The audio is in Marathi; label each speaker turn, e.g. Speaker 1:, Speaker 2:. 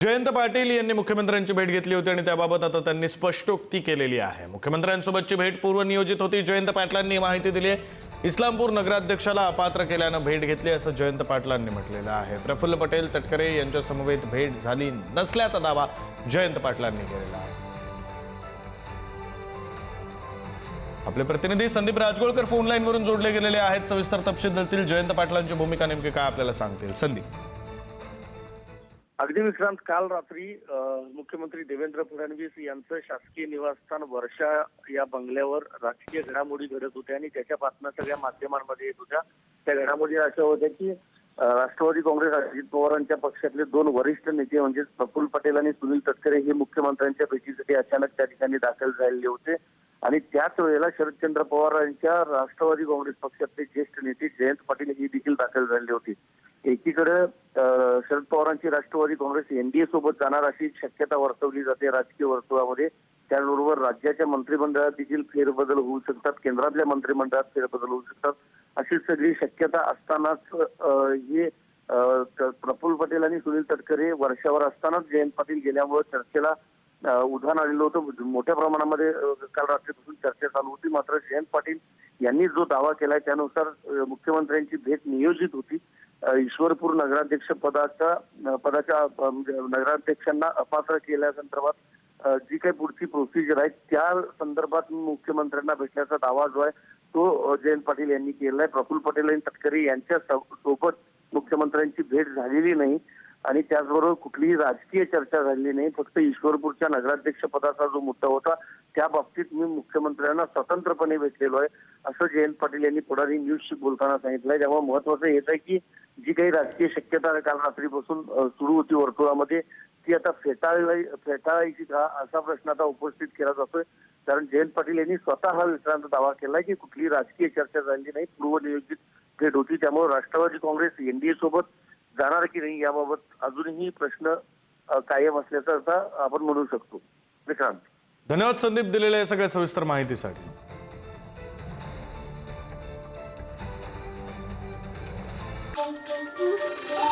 Speaker 1: जयंत पाटील यांनी मुख्यमंत्र्यांची भेट घेतली होती आणि त्याबाबत आता त्यांनी स्पष्टोक्ती केलेली आहे। मुख्यमंत्र्यांसोबतची भेट पूर्वनियोजित होती। जयंत पाटलांनी माहिती दिली आहे। इस्लामपूर नगराध्यक्षाला अपात्र केल्याने भेट घेतली असं जयंत पाटलांनी म्हटलेलं आहे। प्रफुल्ल पटेल तटकरे यांच्या समवेत भेट झाली नसल्याचा दावा जयंत पाटलांनी केलेला आहे। आपले प्रतिनिधी संदीप राजगोळकर फोन लाईनवरून जोडले गेलेले आहेत। सविस्तर तपशील देतील। जयंत पाटलांची भूमिका नेमकी काय आपल्याला सांगतील संदीप।
Speaker 2: अगदी विक्रांत, काल रात्री मुख्यमंत्री देवेंद्र फडणवीस यांचं शासकीय निवासस्थान वर्षा या बंगल्यावर राजकीय घडामोडी घडत होत्या आणि त्याच्या बातम्या सगळ्या माध्यमांमध्ये येत होत्या। त्या घडामोडी अशा होत्या की राष्ट्रवादी काँग्रेस अजित पवारांच्या पक्षातले दोन वरिष्ठ नेते म्हणजे प्रफुल्ल पटेल आणि सुनील तटकरे हे मुख्यमंत्र्यांच्या भेटीसाठी अचानक त्या ठिकाणी दाखल झालेले होते आणि त्याच वेळेला शरदचंद्र पवार यांच्या राष्ट्रवादी काँग्रेस पक्षातले ज्येष्ठ नेते जयंत पाटील हे देखील दाखल झालेले होते। एकीकडे शरद पवारांची राष्ट्रवादी काँग्रेस एनडीए सोबत जाणार अशी शक्यता वर्तवली जाते राजकीय वर्तुळामध्ये। त्याचबरोबर राज्याच्या मंत्रिमंडळात देखील फेरबदल होऊ शकतात, केंद्रातल्या मंत्रिमंडळात फेरबदल होऊ शकतात अशी सगळी शक्यता असतानाच हे प्रफुल्ल पटेल आणि सुनील तटकरे वर्षावर असतानाच जयंत पाटील गेल्यामुळे चर्चेला उधाण आलेलं होतं। मोठ्या प्रमाणामध्ये काल रात्रीपासून चर्चा चालू होती। मात्र जयंत पाटील यांनी जो दावा केलाय त्यानुसार मुख्यमंत्र्यांची भेट नियोजित होती। ईश्वरपूर नगराध्यक्ष पदाच्या नगराध्यक्षांना अपात्र केल्यासंदर्भात जी काही पुढची प्रोसिजर आहे त्या संदर्भात मुख्यमंत्र्यांना भेटण्याचा दावा जो आहे तो जयंत पाटील यांनी केलाय। प्रफुल्ल पटेल आणि तटकरे यांच्या सोबत मुख्यमंत्र्यांची भेट झालेली नाही आणि त्याचबरोबर कुठलीही राजकीय चर्चा झालेली नाही। फक्त ईश्वरपूरच्या नगराध्यक्ष पदाचा जो मुद्दा होता त्या बाबतीत मी मुख्यमंत्र्यांना स्वतंत्रपणे भेटलेलो आहे असं जयंत पाटील यांनी पुढारी न्यूजशी बोलताना सांगितलंय। त्यामुळे महत्वाचं हेच आहे की जी काही राजकीय शक्यता काल रात्रीपासून सुरू होती वर्तुळामध्ये ती आता फेटाळायची का असा प्रश्न आता उपस्थित केला जातोय। कारण जयंत पाटील यांनी स्वतः हा विक्रांत दावा केलाय की कुठलीही राजकीय चर्चा झाली नाही, पूर्वनियोजित भेट होती। त्यामुळे राष्ट्रवादी काँग्रेस एनडीए सोबत जाणार की नाही याबाबत अजूनही प्रश्न कायम असल्याचं आता आपण म्हणू शकतो। विक्रांत,
Speaker 1: धन्यवाद संदीप दिलेल्या सगळ्या सविस्तर माहितीसाठी।
Speaker 3: Thank you.